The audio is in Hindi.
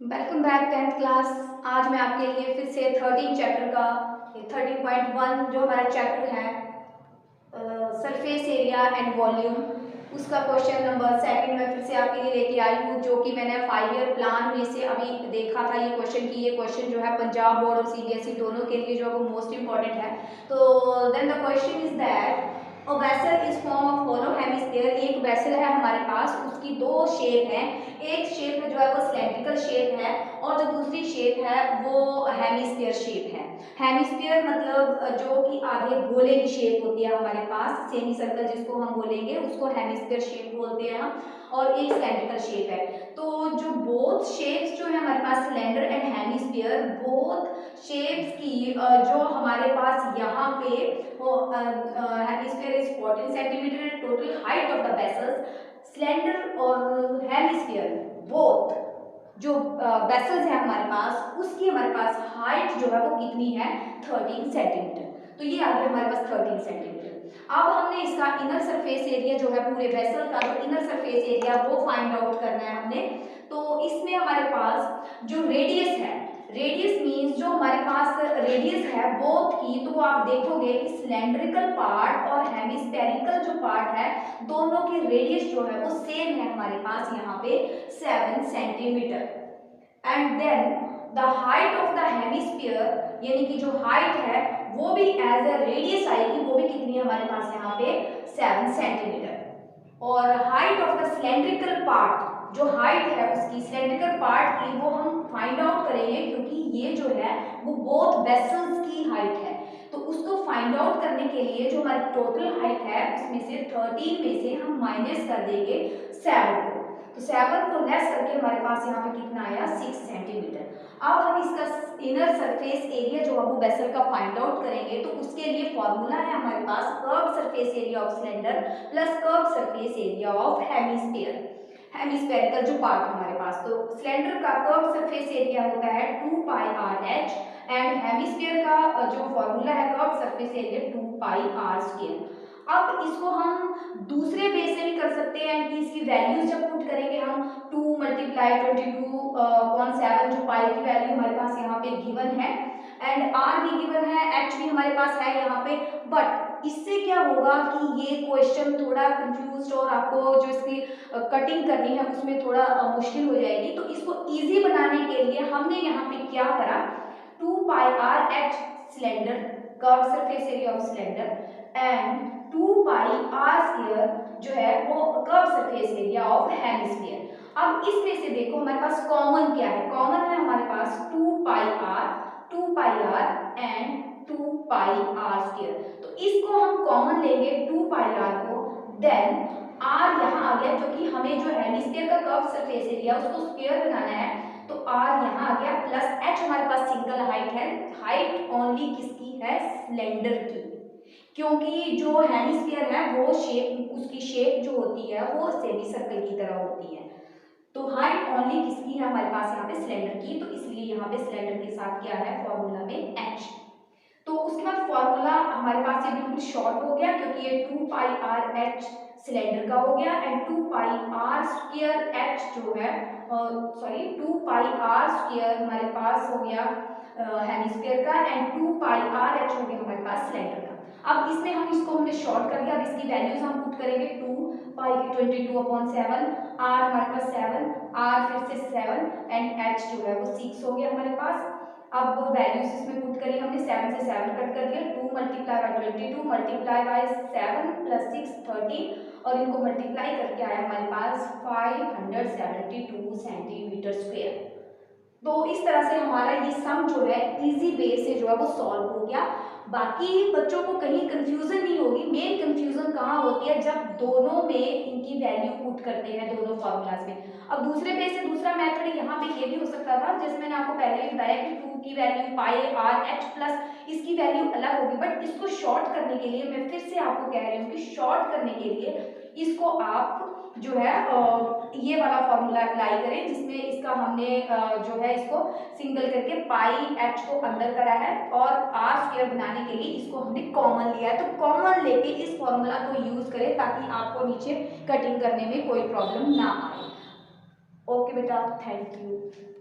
Welcome back 10th class. आज मैं आपके लिए फिर से 13 चैप्टर का 13.1 जो हमारा चैप्टर है सरफेस एरिया एंड वॉल्यूम, उसका क्वेश्चन नंबर सेकंड में फिर से आपके लिए लेके आई हूँ, जो कि मैंने 5 ईयर प्लान में से अभी देखा था ये क्वेश्चन की। ये क्वेश्चन जो है पंजाब बोर्ड और सीबीएसई दोनों के लिए जो है वो मोस्ट इंपॉर्टेंट है। तो then the question is that a vessel is form of hollow hemisphere. एक वेसल है हमारे पास, उसकी दो शेप है। एक शेप जो है वो सिलेंड्रिकल शेप है और जो दूसरी शेप है वो हेमिस्फीयर शेप है। हेमिस्फीयर मतलब जो कि आधे गोले की शेप होती है हमारे पास, सेमी सर्कल जिसको हम बोलेंगे उसको हेमिस्फीयर शेप बोलते हैं हम, और एक सिलेंड्रिकल शेप है। तो जो बोथ शेप्स जो है हमारे पास cylinder and hemisphere, both shapes की जो हमारे पास यहाँ पे hemisphere is 14 centimetre, total height of the vessels cylinder और हेमिस्फीयर बोथ जो वेसल्स है हमारे पास, उसकी हमारे पास हाइट जो है वो कितनी है 13 सेंटीमीटर। तो ये आ गया हमारे पास 13 सेंटीमीटर। अब हमने इसका इनर सरफेस एरिया जो है पूरे वेसल का, जो इनर सरफेस एरिया वो फाइंड आउट करना है हमने। तो इसमें हमारे पास जो रेडियस है, रेडियस मीन्स जो हमारे पास रेडियस है बोथ की, तो आप देखोगे कि सिलेंड्रिकल पार्ट और हेमिस्फेरिकल जो पार्ट है दोनों की रेडियस जो है वो सेम है हमारे पास यहाँ पे 7 centimetre. And then the height of the hemisphere, यानी कि जो हाइट है वो भी एज अ रेडियस आएगी, वो भी कितनी है हमारे पास यहाँ पे 7 सेंटीमीटर। और height of the cylindrical part, जो हाइट है उसकी सिलेंड्रिकल पार्ट की, वो हम फाइंड आउट करेंगे क्योंकि ये जो है वो बोथ वेसल्स की हाइट है। तो उसको फाइंड आउट करने के लिए जो हमारी टोटल हाइट है उसमें से 13 में से हम माइनस कर देंगे 7 को। तो 7 को लेस करके हमारे पास यहाँ पे कितना आया 6 सेंटीमीटर। अब हम इसका इनर सरफेस एरिया जो है वो वेसल का फाइंड आउट करेंगे। तो उसके लिए फॉर्मूला है हमारे पास curve surface area of cylinder plus curve surface area of hemisphere, hemispherical जो पार्ट हमारे पास। तो सिलेंडर का कर्व सरफेस एरिया होता है 2 pi r h and hemisphere का जो फॉर्मूला है curve surface area 2 pi r square. अब इसको हम दूसरे वे से भी कर सकते हैं कि इसकी वैल्यूज जब पुट करेंगे हम 2 मल्टीप्लाई 22/7 जो पाई की वैल्यू हमारे पास यहाँ पे गिवन है, एंड आर भी गिवन है, एच भी हमारे पास है यहाँ पे। बट इससे क्या होगा कि ये क्वेश्चन थोड़ा कंफ्यूज और आपको जो इसकी कटिंग करनी है उसमें थोड़ा मुश्किल हो जाएगी। तो इसको इजी बनाने के लिए हमने यहाँ पे क्या करा, 2 pi r h cylinder curve surface area of cylinder and 2 pi r square जो है वो curve surface area of hemisphere. अब इसमें से देखो हमारे पास कॉमन क्या है, कॉमन है हमारे पास 2 pi r and 2 pi r square. तो इसको हम कॉमन लेंगे 2 पाई आर को, देन आर यहाँ आ गया क्योंकि हमें जो हेमिस्फीयर का कर्व सरफेस एरिया उसको स्क्वायर बनाना है, तो आर यहाँ आ गया प्लस एच हमारे पास सिंगल हाइट है, हाइट ओनली किसकी है सिलेंडर की, क्योंकि जो हेमिस्फीयर है वो शेप, उसकी शेप जो होती है वो सेमी सर्कल की तरह होती है। तो हाइट ओनली किसकी है हमारे पास यहाँ पे सिलेंडर की, तो इसलिए यहाँ पे सिलेंडर के साथ क्या है फॉर्मूला में एच। तो उसके बाद फॉर्मूला हमारे पास ये बिल्कुल शॉर्ट हो गया क्योंकि ये 2 पाई आर एच सिलेंडर का हो गया and 2 pi r square h जो है, सॉरी 2 पाई आर स्क्वायर हमारे पास हो गया हेमिस्फीयर का एंड 2 पाई आर एच हो गया हमारे पास सिलेंडर का। अब इसमें हम इसको हमने शॉर्ट कर दिया। अब इसकी वैल्यूज हम पुट करेंगे 2 पाई की 22/7, आर हमारे पास 7, आर फिर से 7 एंड एच जो है वो 6 हो गया हमारे पास। अब वो वैल्यूज इसमें पुट करी हमने, 7 से 7 कट कर दिया, 2 multiply by 22 multiply by 7 plus 6 13 और इनको मल्टीप्लाई करके आया हमारे पास 572 सेंटीमीटर स्क्वायर। तो इस तरह से हमारा ये सम जो है इजी वे से जो है वो सॉल्व हो गया। बाकी बच्चों को कहीं कंफ्यूजन नहीं होगी। मेन कंफ्यूजन कहाँ होती है, जब दोनों में इनकी वैल्यू पुट करते हैं दोनों फॉर्मूलाज में। अब दूसरे पे से दूसरा मेथड यहाँ पे ये भी हो सकता था, जैसे मैंने आपको पहले भी बताया कि 2 की value pi r H plus इसकी वैल्यू अलग होगी, बट इसको शॉर्ट करने के लिए मैं फिर से आपको कह रही हूँ कि शॉर्ट करने के लिए इसको आप जो है ये वाला फॉर्मूला अप्लाई करें जिसमें इसका हमने जो है इसको सिंगल करके पाई एच को अंदर करा है और आर स्क्वायर बनाने के लिए इसको हमने कॉमन लिया है। तो कॉमन लेके इस फॉर्मूला को यूज करें ताकि आपको नीचे कटिंग करने में कोई प्रॉब्लम ना आए। ओके बेटा, थैंक यू।